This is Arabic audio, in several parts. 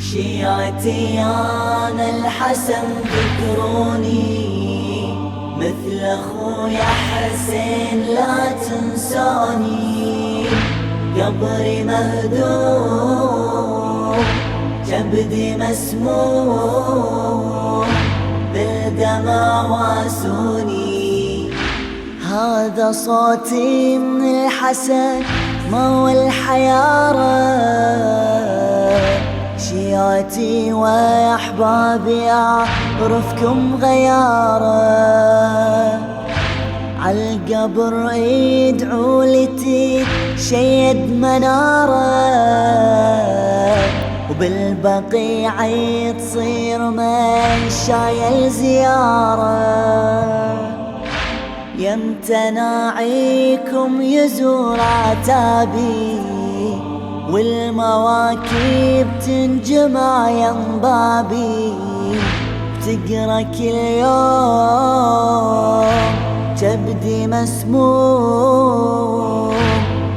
شيعتي أنا الحسن ذكروني مثل أخويا حسين لا تنسوني. قبري مهدوم كبدي مسموم بالدمع واسوني. هذا صوتي من الحسن ما هو الحيارة. شيعتي وأحبابي أعرفكم غيارة. عالقبر يدعوا لي شيد منارة وبالبقيع تصير مشايل زيارة. يمتى ناعيكم يزور عتابي والمواكب تنجمع ينبابي. بتقرا كل يوم كبدي مسموم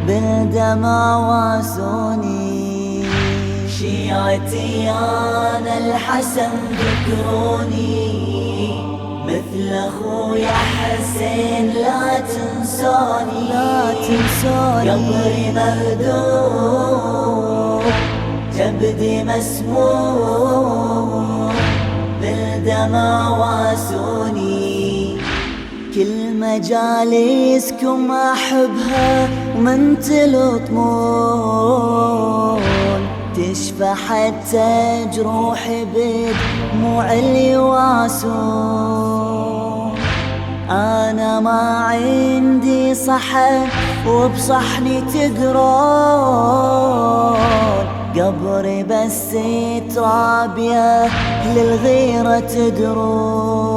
بالدمع واسوني. شيعتي أنا الحسن ذكروني مثل أخويا حسين لا تنسوني. قبري مهدوم كبدي مسموم بالدمع واسوني. كل مجالسكم أحبها ومن تلطمون تشفى حتى جروحي بدموع اللي يواسون. أنا ما عندي صحن وبصحني تقرون. قبري بس تراب يا أهل الغيرة تدرون.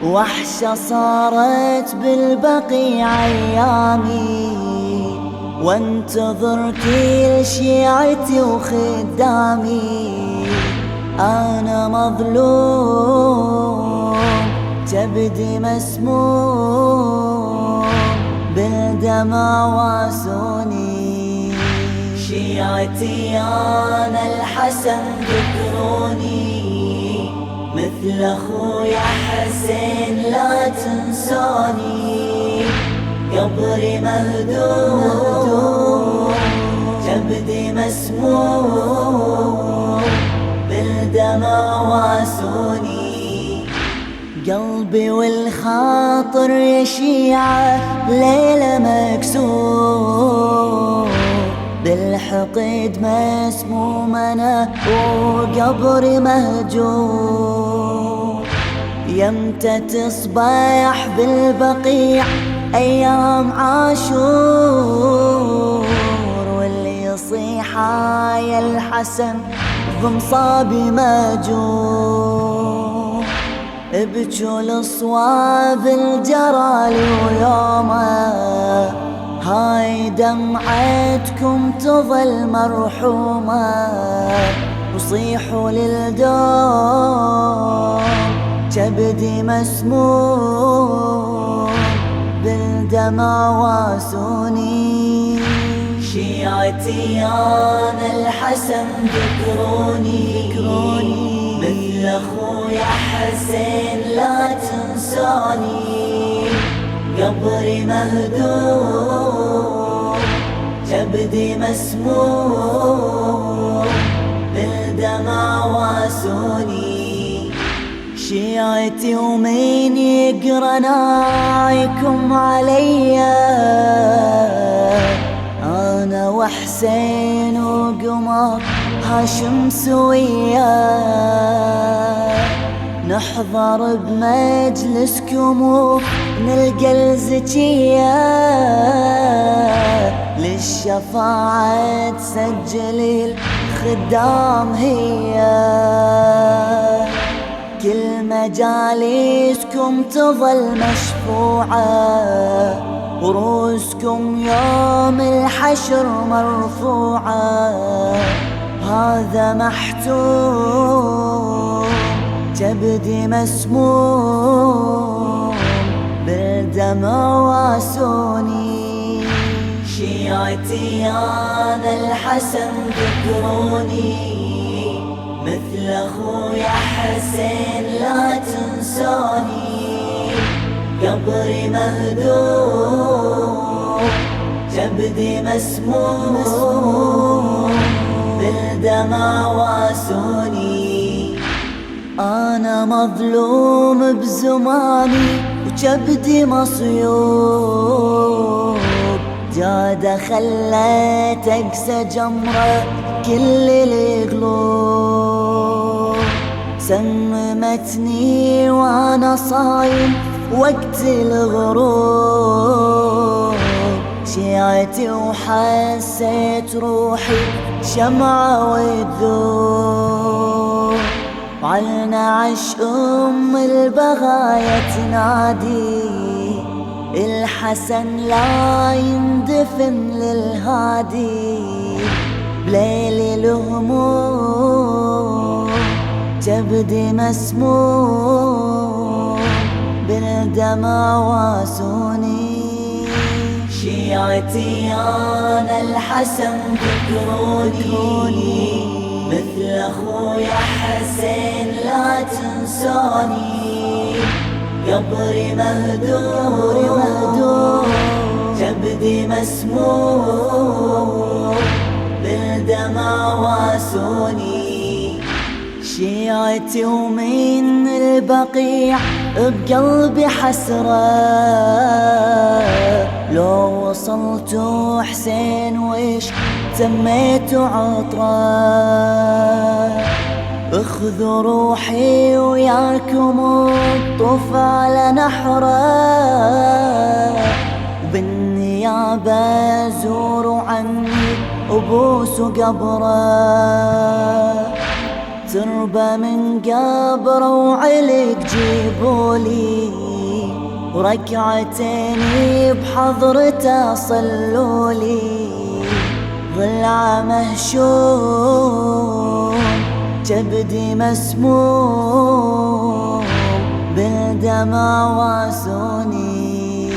وحشة صارت بالبقيع أيامي وانتظر كل شيعتي وخدامي. أنا مظلوم كبدي مسموم بالدمع واسوني. شيعتي أنا الحسن ذكروني مثل أخويا حسين لا تنسوني. قبري مهدوم كبدي مسموم بالدمع واسوني. قلبي والخاطر يا شيعة ليلة مكسور بالحقد مسموم أنا وقبري مهجور. يمتى تصبح بالبقيع أيام عاشور واللي يصيح يا الحسن بمصابي ماجور. ابجوا الصواب الجرالي ويومه هاي دمعتكم تظل مرحومة. وصيحوا للدوم كبدي مسموم بالدمع واسوني. شيعتي أنا الحسن ذكروني مثل أخويا حسين لا تنسوني. قبري مهدوم كبدي مسموم بالدمع واسوني. شيعتي ومين يقرا ناعيكم عليا. أنا وحسين وقمر هاشم سويا نحضر بمجلسكم ونلقى الزكية. للشفاعة تسجل الخدام هي. كل مجالسكم تظل مشفوعة ورؤوسكم يوم الحشر مرفوعة. هذا محتوم كبدي مسموم بالدمع واسوني. شيعتي أنا الحسن ذكروني مثل أخويا حسين لا تنسوني. قبري مهدوم جبدي مسموم بالدمع واسوني. أنا مظلوم بزماني وجبدي مصيوب، جادة خلت أقسى جمرة كل القلوب. سممتني وأنا صايم وقت الغروب، شيعتي وحسيت روحي شمعة وتذوب. وعلنا عش البغايا تنادي الحسن لا يندفن للهادي. بليل الهموم جبدي مسموم بالدمع واسوني. شيعتي أنا الحسن ذكروني مثل أخويا حسين لا تنسوني. قبري مهدوم جبدي مسموم بالدمع واسوني. شيعتي ومن البقيع بقلبي حسرة، لو وصلت حسين وش تميت عطرة. اخذوا روحي وياكم الطف على نحره، وبالنيابة زوروا عني وبوسوا قبره. تربة من قبره وعلق جيبولي، وركعتين بحضرته صلولي. ضلع مهشوم جبدي مسموم بالدمع واسوني.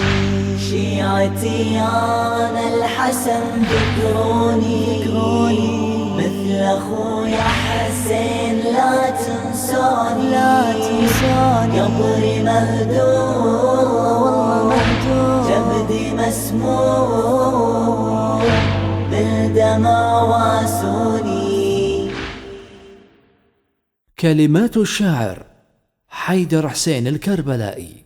شيعتي أنا الحسن ذكروني مثل أخويا حسين لا تنسوني. قبري مهدوم جبدي مسموم بالدمع واسوني. كلمات الشاعر حيدر حسين الكربلائي.